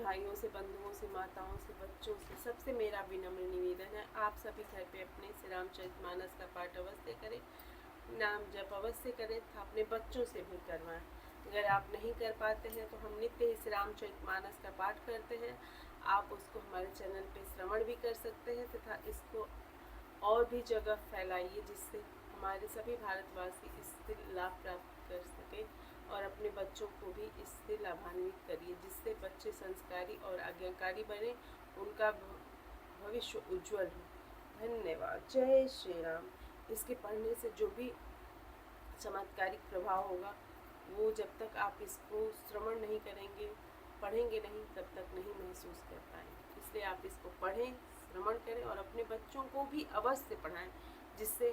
भाइयों से, बंधुओं से, माताओं से, बच्चों से, सबसे मेरा विनम्र निवेदन है, आप सभी घर पे अपने श्री रामचरितमानस का पाठ अवश्य करें, नाम जप अवश्य करें तथा अपने बच्चों से भी करवाएं। अगर आप नहीं कर पाते हैं तो हम नित्य ही श्री रामचरितमानस का पाठ करते हैं, आप उसको हमारे चैनल पे श्रवण भी कर सकते हैं तथा इसको और भी जगह फैलाइए, जिससे हमारे सभी भारतवासी इससे लाभ प्राप्त कर सके और अपने बच्चों को भी इससे लाभान्वित करिए, जिससे बच्चे संस्कारी और आज्ञाकारी बने, उनका भविष्य उज्जवल हो। धन्यवाद। जय श्री राम। इसके पढ़ने से जो भी चमत्कारिक प्रभाव होगा वो जब तक आप इसको श्रवण नहीं करेंगे, पढ़ेंगे नहीं, तब तक नहीं महसूस कर पाएंगे। इसलिए आप इसको पढ़ें, श्रवण करें और अपने बच्चों को भी अवश्य पढ़ाएं, जिससे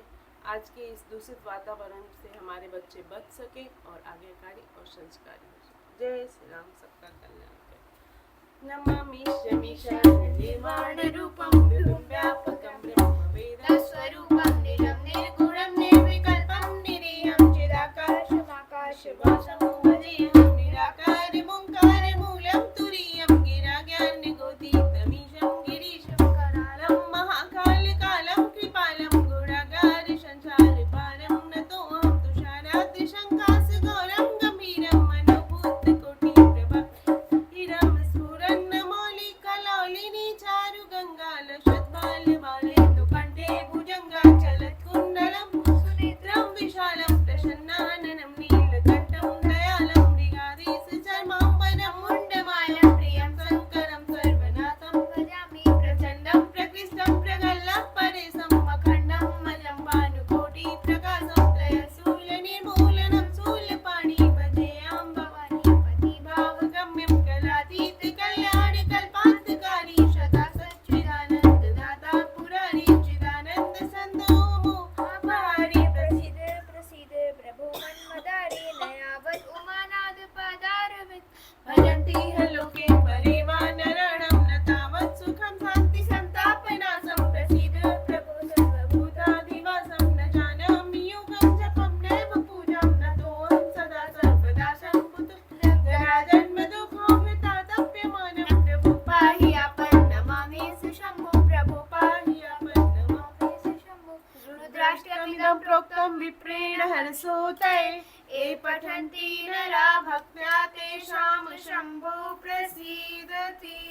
आज के इस दूषित वातावरण से हमारे बच्चे बच सकें और आज्ञाकारी और संस्कारी हो सकें। जय श्री राम। सबका कल्याण करें। नमामि शमीशान रूपम व्यापकं ब्रह्मवेद स्वरूपं निजं निर्गुणं निर्विकल्पं निरीहं चिदाकाशमाकाशवासं भजेऽहं निराकारमोङ्कारमूलं तुरीयं गिराज्ञानगोतीतमीशं गिरीशं करालं महाकालकालं कृपालं गुणागार संसारपारं नतोऽहं तुषाराद्रिशङ्कासगौरं गम्भीरं मनोभूतकोटिप्रभा हिरं स्फुरन्नमौलिकलौलिनी चारुगङ्गालशद्बालबालेन्दुकण्ठे भुजङ्गाचलत्कुण्डलं सुनेत्रं विशालं प्रसन्नाननं नीलकण्ठं दयालं मृगाधीशचर्माम्बरं मुण्डमालं प्रियं शङ्करं सर्वनाथं भजामि प्रचण्डं प्रकृष्टं प्रगल्लं परेशं अखण्डं मलं भानुकोटिप्रकाशं त्रयशूलनिर्मूलनं शूलपाणि भजेऽहं भवानी पतिभावगम्यं कलातीत कल्याणकल्पान्तकारी सदा सच्चिदानन्ददाता पुरारी चिदानन्द सन्दोमो महारी प्रसीद प्रसीद प्रभो मन्मदारे नयावत् उमानाद पदारवित् भजन्ति लोके परेवा नराणां न तावत् सुखं शान्ति सन्तापनाशं प्रसीद प्रभो सर्वभूताधिवासं न जानामि योगं जपं नैव पूजां नतोऽहं सदा सर्वदा सम्पुतो जराजन्मदुःखोपतातप्यमानं प्रभो पाहि आपन् नमामि शम्भो प्रभो पाहि आपन् नमामि शम्भो रुद्राष्टकमिदं प्रोक्तं विप्रेण हर्षोदये ये पठन्ति नरा भक्त्या तेषां शम्भो प्रसीदति।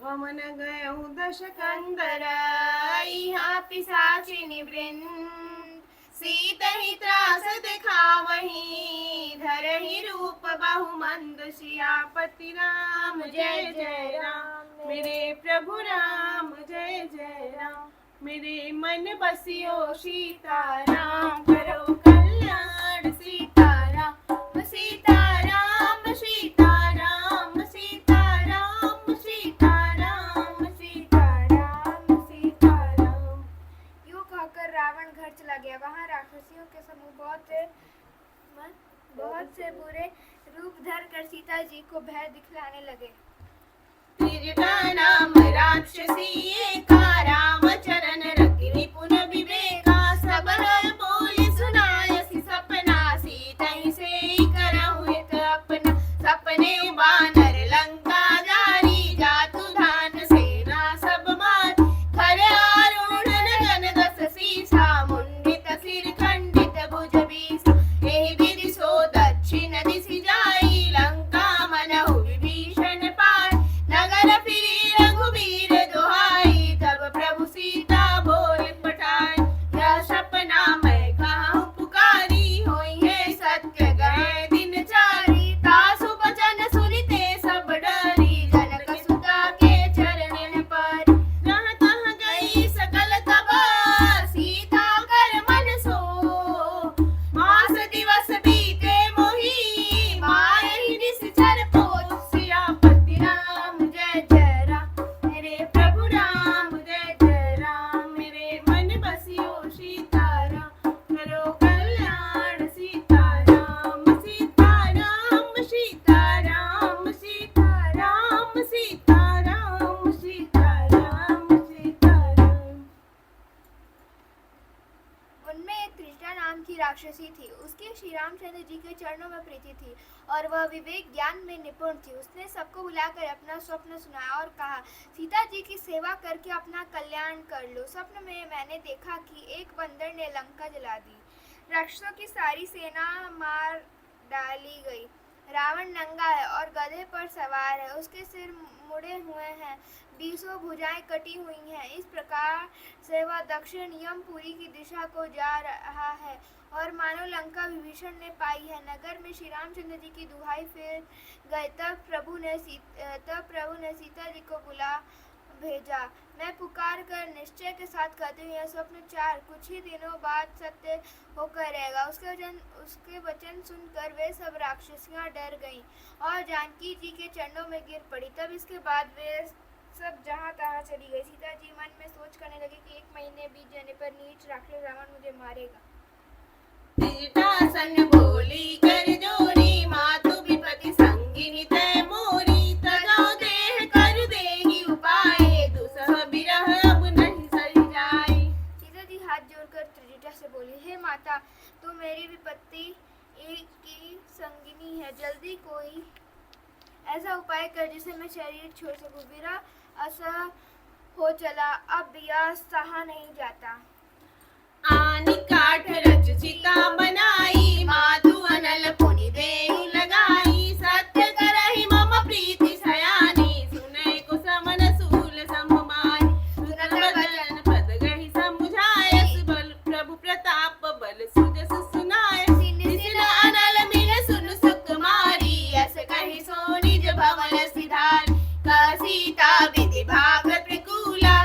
भवन गयहु दश कंदर यहाँ पिशाचिनी वृंद सीतहि त्रास दिखावही धरहि रूप बहुमंद सियापति राम जय जय राम मेरे प्रभु राम जय जय राम मेरे मन बसियो सीताराम करो कल्याण सीताराम सीताराम सीताराम सीताराम सीताराम सीताराम सीताराम। यूं कहकर रावण घर चला गया। वहां राक्षसियों के समूह बहुत से बुरे रूप धरकर सीता जी को भय दिखलाने लगे। तिरका नाम राक्षसी एका रामचरण रति निपुण विवेका सब हर बोली सुनायसी सपना सीतहि से करहु एक अपना सपने बानर लंका जारी जातु धान सेना सब मार खर आरूढ़ गगन दस सीसा मुंडित सिर खंडित भुज बीसा एहि विधि सो दक्षिण दिशि जाई लंका मनहु विभीषण पार नगर फिरी रघुबीर दुहाई राक्षसी थी। उसकी श्री रामचंद्र जी के चरणों में प्रीति थी और वह विवेक ज्ञान में निपुण थी। उसने सबको बुलाकर अपना स्वप्न सुनाया और कहा, सीता जी की सेवा करके अपना कल्याण कर लो। स्वप्न में मैंने देखा कि एक बंदर ने लंका जला दी। राक्षसों की सारी सेना मार डाली गई। रावण नंगा है और गधे पर सवार है। उसके सिर मुड़े हुए हैं, 20 भुजाएं कटी हुई हैं। इस प्रकार से वह दक्षिण यमपुरी की दिशा को जा रहा है और मानो लंका विभीषण ने पाई है। नगर में श्री रामचंद्र जी की दुहाई फिर गए। तब प्रभु ने सीता जी को बुला भेजा। मैं पुकार कर निश्चय के साथ कहती हूँ, यह स्वप्न 4 कुछ ही दिनों बाद सत्य होकर रहेगा। उसके वचन सुनकर वे सब राक्षसियां डर गईं और जानकी जी के चरणों में गिर पड़ी। तब इसके बाद वे सब जहाँ तहाँ चली गई। सीता जी मन में सोच करने लगी कि 1 महीने बीत जाने पर नीच राक्षस रावण मुझे मारेगा। सन बोली कर जोरी, मातु विपति संगिनी तै मोरी, तजौ देह कर देहि उपाय, दुसह बिरह अब नहीं सही जाय। सीता जी हाथ जोड़कर त्रिजटा से बोली, हे माता, तू मेरी विपत्ति की संगिनी है। जल्दी कोई ऐसा उपाय कर जिससे मैं शरीर छोड़ सकूं। विरह असह हो चला, अब यह सहा नहीं जाता। आनि काठ रच चिता बनाई, मातु अनल पुनि देहु लगाई, सत्य करहि मम प्रीति सयानी, सुनै कुसमन सूल सममानी, सुनत वचन पद गहि समुझायस, बल प्रभु प्रताप बल सुजस सुनाय, निसिन अनल मिल सुन सुकुमारी, यस कहि सो निज भवन सिधार, कह सीता विधि भाग प्रतिकूला,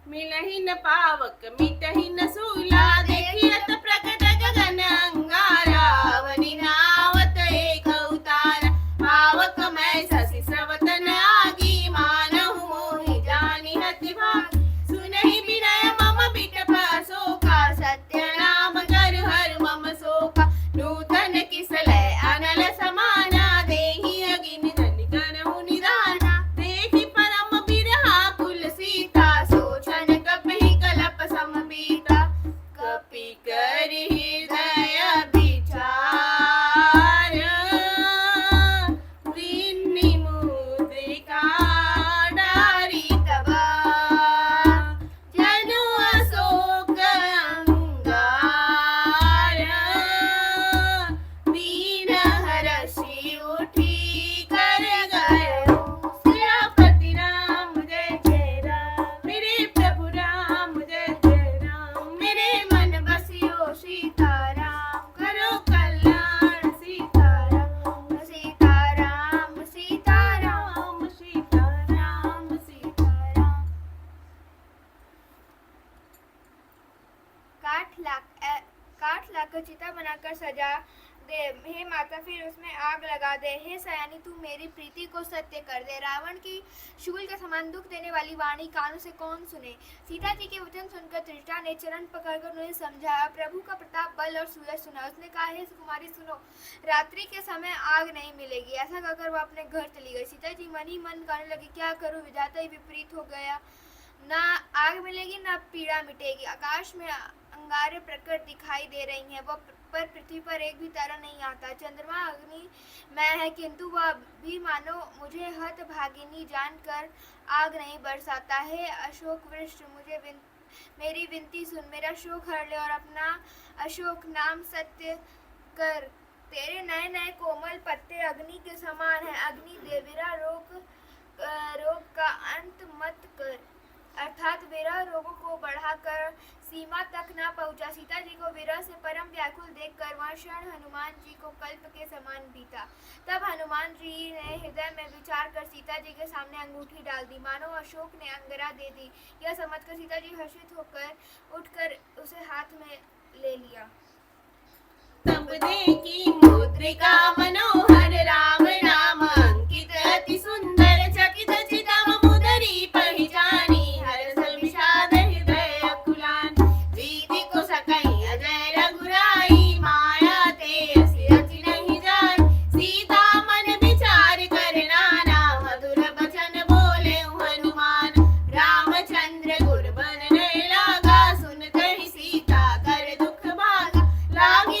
मिलहि न पावक मिटहि न सूला, देखियत प्रकट गगन अंगारा, अवनि नावत एक उतारा, पावक मैं शशि स्रवतन आगी, मानहु मोहि जानि हति भागी, सुनहि विनय मम बिटप अशोका, सत्य नाम कर हर मम शोका, नूतन किसलय अनल समाना, देहि अगिनि धनि करहु निदाना, देखि परम बिरहा कुल सीता, सोचन कपि कलप समबीता, कपि कर हृदय विचार, दीनि मुद्रिका डारी तबा, जनु अशोक अंगार, दीन हरषि उठी कर गयो, सियापति राम जय जय राम, मेरे प्रभु राम जय जय राम, मेरे मन बसियो सीताराम, करो कल्याण सीताराम, सीताराम सीताराम सीताराम सीताराम। काठ लाकर चिता बनाकर सजा दे। हे माता, फिर उसमें आग लगा दे। हे सयानी, तू मेरी प्रीति को सत्य कर दे। रावण की शूल के समान दुख देने वाली वाणी कानों से कौन सुने। सीता जी के वचन सुनकर त्रिजटा ने चरण पकड़कर उन्हें समझाया। प्रभु का प्रताप, बल और सूरज सुना। उसने कहा, हे कुमारी सुनो, रात्रि के समय आग नहीं मिलेगी। ऐसा कहकर वह अपने घर चली गई। सीता जी मन ही मन कहने लगी, क्या करूं, विधाता ही विपरीत हो गया। ना आग मिलेगी ना पीड़ा मिटेगी। आकाश में अंगारे प्रकट दिखाई दे रही हैं, पर पृथ्वी पर एक भी तारा नहीं आता। चंद्रमा अग्नि में है, किंतु वह भी मानो मुझे हत भागिनी जानकर आग नहीं बरसाता। है अशोक वृक्ष, मेरी विनती सुन, मेरा शोक हर ले और अपना अशोक नाम सत्य कर। तेरे नए नए कोमल पत्ते अग्नि के समान है। अग्नि दे, विरह रोग का अंत मत कर, अर्थात विरह रोगों को बढ़ाकर सीमा तक न पहुंचा। सीता जी को विरह से परम व्याकुल देखकर वह क्षण हनुमान जी को कल्प के समान बीता। तब हनुमान जी ने हृदय में विचार कर सीता जी के सामने अंगूठी डाल दी, मानो अशोक ने अंगरा दे दी। यह समझकर सीता जी हर्षित होकर उठकर उसे हाथ में ले लिया। तब देखी मुद्रिका मनोहर, राम नाम अंकित अति सुंदर, चकित चितम मुदरी पहिचानी, हर्ष विषाद हृदय अकुलान, रीति को सकई अजय रघुराई, माया ते असी रचि नहीं जाय। सीता मन विचार कर नाना, मधुर बचन बोले हनुमान, रामचंद्र गुर बन लागा, सुनते ही सीता कर दुख भागा, लागी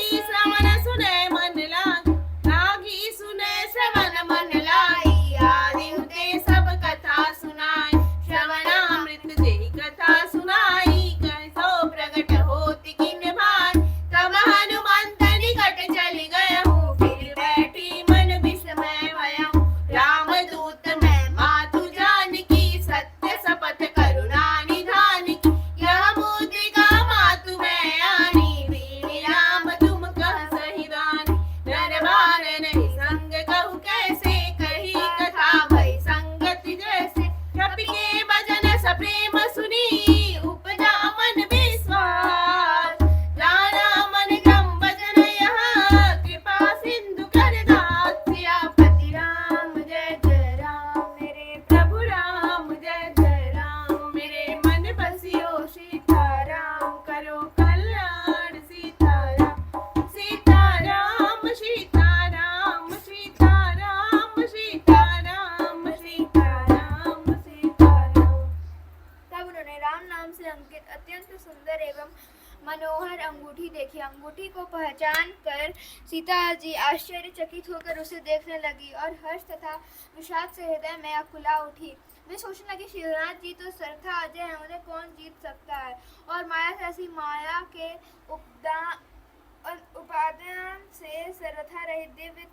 नाम से अंकित अत्यंत सुंदर एवं मनोहर अंगूठी देखी। अंगूठी को पहचान कर सीता जी आश्चर्यचकित होकर उसे देखने लगी और हर्ष तथा विषाद से हृदय में आकुला उठी। वे सोचने लगी, शिवनाथ जी तो सर्वथा अजय है, उन्हें कौन जीत सकता है। और माया से ऐसी माया के उपादान से सर्वथा रहित दिव्य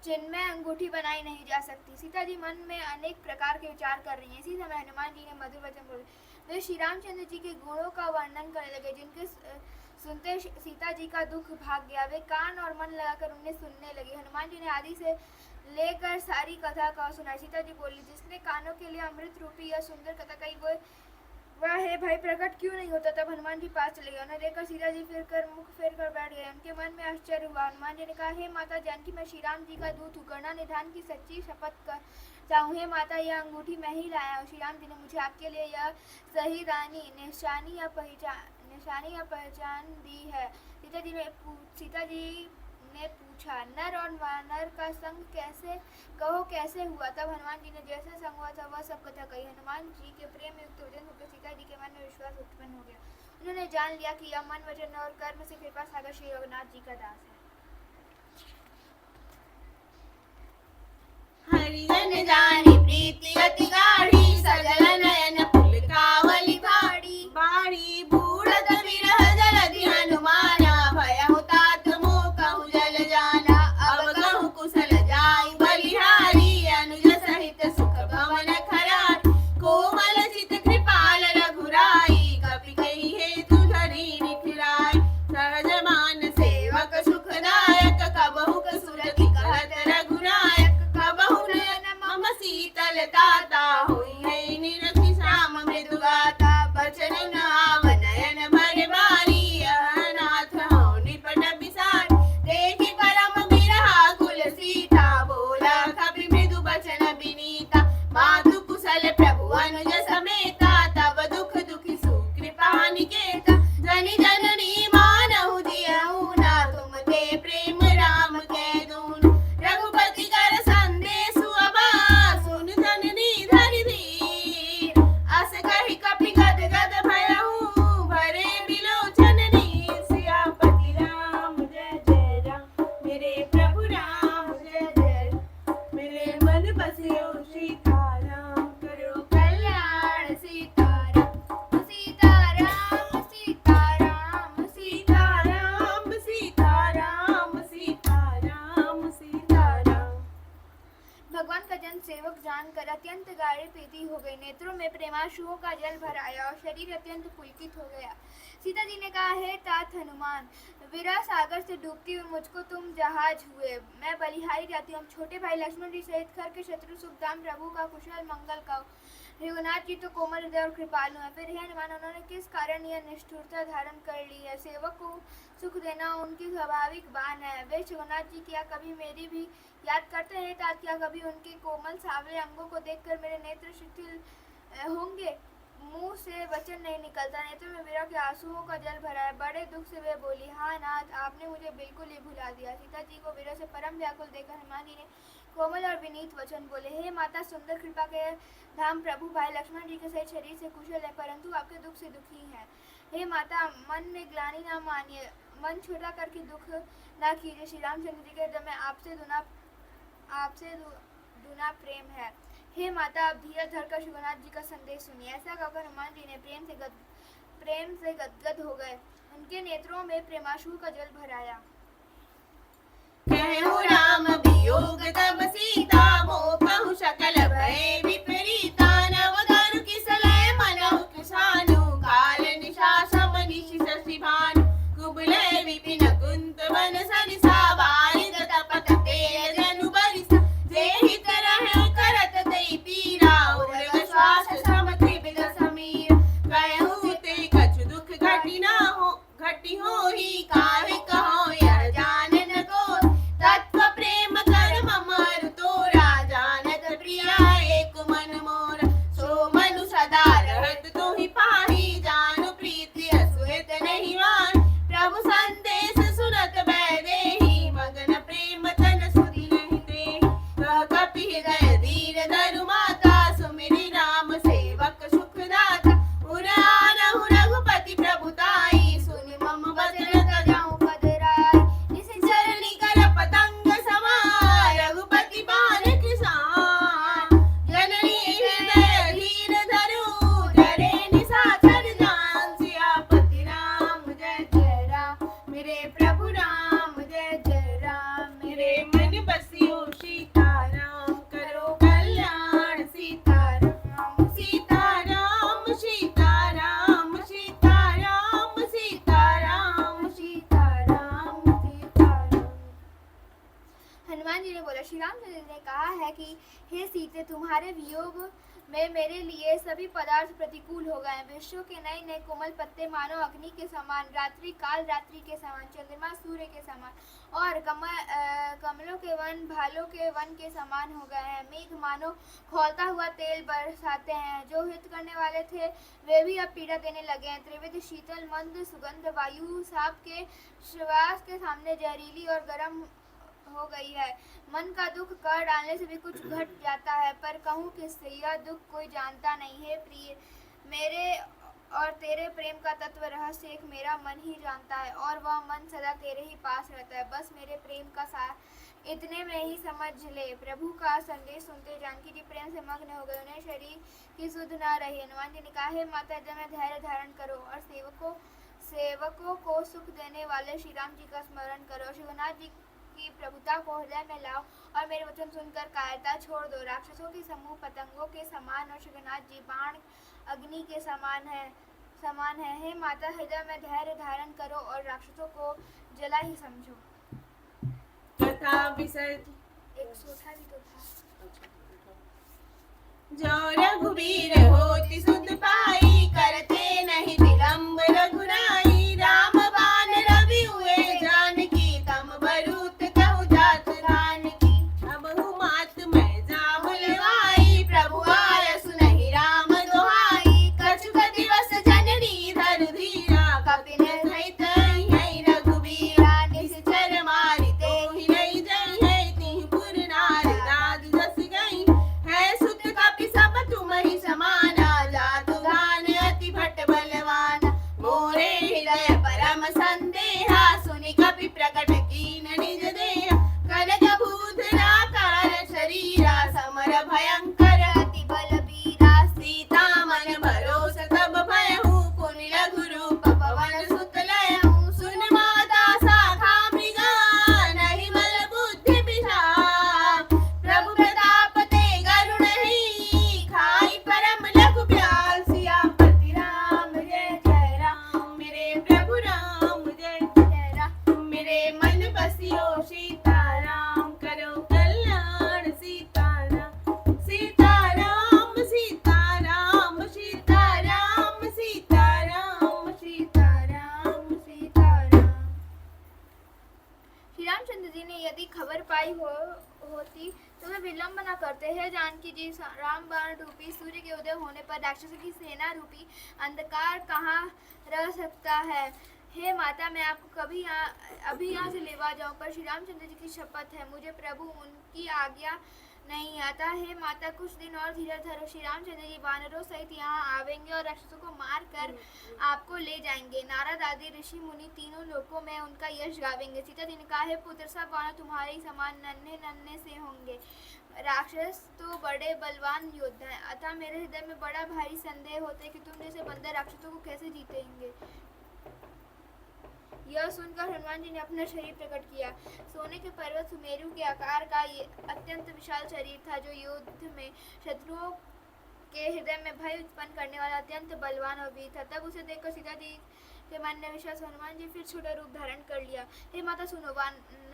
चिन्मय अंगूठी बनाई नहीं जा सकती। सीता जी मन में अनेक प्रकार के विचार कर रही हैं। इसी समय हनुमान जी ने मधुर वचन बोले। वे श्री रामचंद्र जी के गुणों का वर्णन करने लगे, जिनके सुनते सीता जी का दुख भाग गया। वे कान और मन लगाकर उन्हें सुनने लगी। हनुमान जी ने आदि से लेकर सारी कथा का सुनाई। सीता जी बोली, जिसने कानों के लिए अमृत रूपी या सुंदर कथा कही वह है भाई प्रकट क्यों नहीं होता। तब हनुमान जी पास चले गए। उन्हें देखकर सीता जी मुख फेर कर बैठ गए। उनके मन में आश्चर्य हुआ। हनुमान जी ने कहा, हे माता जानकी, मैं श्री राम जी का दूत हूँ। गणा निधान की सच्ची शपथ करता हूँ, हे माता यह अंगूठी मैं ही लाया हूँ। श्री राम जी ने मुझे आपके लिए यह सही रानी निशानी या पहचान दी है। सीता जी ने पूछा, नर और वानर का संग कैसे हुआ। तब हनुमान जी ने जैसा संग हुआ था वह सब कथा कही। हनुमान जी के प्रेम युक्त वचन होकर सीता जी के मन में विश्वास उत्पन्न हो गया। उन्होंने जान लिया कि यह मन वचन और कर्म से कृपा सागर श्री रघुनाथ जी का दास है। हरिजन जानी प्रीति अति गाढ़ी, सजल नयन पुलकावली बाड़ी। बाड़ी बूढ़त विरह जलधि हनुमाना, भयहु तात मोह कहु जल जाना। अब कहु कुशल जाई बलिहारी, अनुज सहित सुख भवन खरार। कोमल चित कृपाल रघुराई, कपि कही हेतु धरि निखिराय। सहज मान सेवक सुखदायक, कबहु कसुरति कहत रघुनायक। कबहु नयन मम शीतल ताता, होई है निरखि श्याम मृदु गाता। बचन न आव नयन भर बारी, अनाथ हौ निपट बिसार। देखि परम बिरहा कुल सीता, बोला कपि मृदु बचन बिनीता। मातु कुशल प्रभु अनुज समेता, तब दुख दुखी सुकृपा निकेता। जनि जननी मानहु दियहु ना, तुम ते प्रेम राम के दून। रघुपति कर संदेश अबा, सुन जननी धरि धीर। अस कहि कपि गद गद भयहु, भरे बिलोचन नीर। सियापति राम जय जय राम, मेरे प्रभु राम जय जय राम। मेरे मन बसियो सीताराम, करो कल्याण सीताराम। सीताराम सीताराम सीताराम सीताराम सीताराम सीताराम। भगवान का जन सेवक जानकर अत्यंत गाढ़ी प्रीति हो गई। नेत्रों में प्रेमाश्रुओं का जल भर आया और शरीर अत्यंत पुलकित हो गया। सीता जी ने कहा, हे तात हनुमान, विरह सागर से डूबती हुई मुझको तुम जहाज हुए। मैं बलिहारी जाती हूँ। छोटे भाई लक्ष्मण जी सहित खर के शत्रु सुखदाम प्रभु का कुशल मंगल कहो। रघुनाथ जी तो कोमल हृदय और कृपालु है। फिर हे हनुमान, उन्होंने किस कारण यह निष्ठुरता धारण कर ली है। सेवक को सुख देना उनकी स्वाभाविक बान है। वे रघुनाथ जी क्या कभी मेरी भी याद करते हैं तात? क्या कभी उनके कोमल सावले अंगों को देखकर मेरे नेत्र शिथिल होंगे? मुंह से वचन नहीं निकलता, नेत्रों में विरह के आंसुओं का जल भरा है। बड़े दुख से वे बोली, हाँ नाथ, आपने मुझे बिल्कुल ही भुला दिया। सीता जी को विरह से परम व्याकुल देखकर हनुमान जी ने कोमल और विनीत वचन बोले, हे माता, सुंदर कृपा के धाम प्रभु भाई लक्ष्मण जी के सहित शरीर से कुशल है, परंतु आपके दुख से दुखी हैं। हे माता, मन में ग्लानि न मानिए, मन छोटा करके दुख न कीजिए। श्री रामचंद्र जी के हृदय में आपसे दुना प्रेम है। हे माता, आप धीरज धरकर रघुनाथ जी का संदेश सुनिए। ऐसा कहकर हनुमान जी ने प्रेम से गदगद हो गए। उनके नेत्रों में प्रेमाश्रु का जल भर आया। कहु राम वियोग तब सीता, मोह कहु सकल भय विपरीता। नव दारु किसलय मनहु किसानु, काल निशा सम निशि शशि भानु। कुबलय विपिन कुंत वन सरिसा, वारिद तपत तेज जनु बरिसा। जेहि तरह करत तेहि पीरा, उर्ग श्वास सम त्रिविध समीर। कहु ते कछु दुख घटी होहि, काहे कहो यह जान न को। तत्व प्रेम कर मम अरु तो, कि हे सीते, तुम्हारे वियोग में मेरे लिए सभी पदार्थ प्रतिकूल हो गए हैं। वृक्षों के नए नए कोमल पत्ते मानो अग्नि के समान, रात्रि काल रात्रि के समान, चंद्रमा सूर्य के समान, और कमलों के वन भालों के वन के समान हो गए हैं। मेघ मानो खौलता हुआ तेल बरसाते हैं। जो हित करने वाले थे वे भी अब पीड़ा देने लगे हैं। त्रिविध शीतल मंद सुगंध वायु सांप के श्वास के सामने जहरीली और गर्म हो गई है। मन का दुख कर डालने से भी कुछ घट जाता है, पर कहूँ किससे, यह दुख कोई जानता नहीं है। प्रिय, मेरे और तेरे प्रेम का तत्व रहस्य एक मेरा मन ही जानता है, और वह मन सदा तेरे ही पास रहता है। बस मेरे प्रेम का सार इतने में ही समझ ले। प्रभु का संदेश सुनते जानकी जी प्रेम से मग्न हो गए। उन्हें शरीर की सुध न रही। हनुमान जी ने कहा, हे माता, हृदय में धैर्य धारण करो और सेवकों को सुख देने वाले श्री राम जी का स्मरण करो। शिवनाथ जी की प्रभुता को हृदय में लाओ और मेरे वचन सुनकर कायरता छोड़ दो। राक्षसों के समूह पतंगों के समान और शिवनाथ जी बाण अग्नि के समान है। हे माता, हृदय में धैर्य धारण करो और राक्षसों को जला ही समझो। कथा विषय एक सोठा भी तो था। जो रघुवीर होति सुध पाई, करते नहीं विलंब रघुराई। राम बाण रवि हुए जानकी, तम बरूत कहु जात धान की। अबहु मात मैं जाम लवाई, प्रभु आय सुनहि राम दुहाई। कछुक दिवस जननी धर धीरा, कपिन सहित अहिं रघुबीरा। निश्चर मारि तेहि नहीं जइहै, तिहि पुर नारि नाद जस गई। है सुत कपि सब तुमहि समाना, जातु गान अति भट बलवाना। मोरे हृदय परम संदेहा, सुनि कपि प्रकट कीन निज देहा। कनक भूधराकार शरीरा, समर भयंकर अति बलबीरा। सीता मन भरोस तब भयहु, पुनि लघु रूप पवन सुत लयहु। सुन माता शाखा मृगा, नहीं बल बुद्धि विधान। प्रभु प्रताप ते गरुण ही, खाई परम लघु ब्याल। सियापति राम जय जय राम, मेरे प्रभु राम जय जय राम। मेरे मन बसियो सीताराम, करो कल्याण सीताराम। सीताराम सीताराम सीताराम सीताराम सीताराम सीताराम। श्री रामचंद्र जी ने यदि खबर पाई होती तो वे विलंब न करते। है जानकी जी, राम बाण रूपी सूर्य के उदय होने पर राक्षसों की सेना रूपी अंधकार कहाँ रह सकता है। हे माता, मैं आपको अभी यहाँ से लेवा जाऊँ, पर श्री रामचंद्र जी की शपथ है, मुझे प्रभु उनकी आज्ञा नहीं आता। हे माता, कुछ दिन और धीरज धरो। श्री रामचंद्र जी वानरों सहित यहाँ आवेंगे और राक्षसों को मार कर आपको ले जाएंगे। नारद आदि ऋषि मुनि तीनों लोकों में उनका यश गावेंगे। सीता जी ने कहा, हे पुत्र, सब वानर तुम्हारे ही समान नन्हे नन्हे से होंगे। राक्षस तो बड़े बलवान योद्धा हैं, अतः मेरे हृदय में बड़ा भारी संदेह होता है कि तुम जैसे बंदर राक्षसों को कैसे जीतेंगे। यह सुनकर हनुमान जी ने अपना शरीर प्रकट किया। सोने के पर्वत सुमेरु के आकार का ये अत्यंत विशाल शरीर था, जो युद्ध में शत्रुओं के हृदय में भय उत्पन्न करने वाला अत्यंत बलवान और वीर था। तब उसे देखकर सीता जी के मन ने विश्वास, हनुमान जी फिर छोटा रूप धारण कर लिया। हे माता सुनो,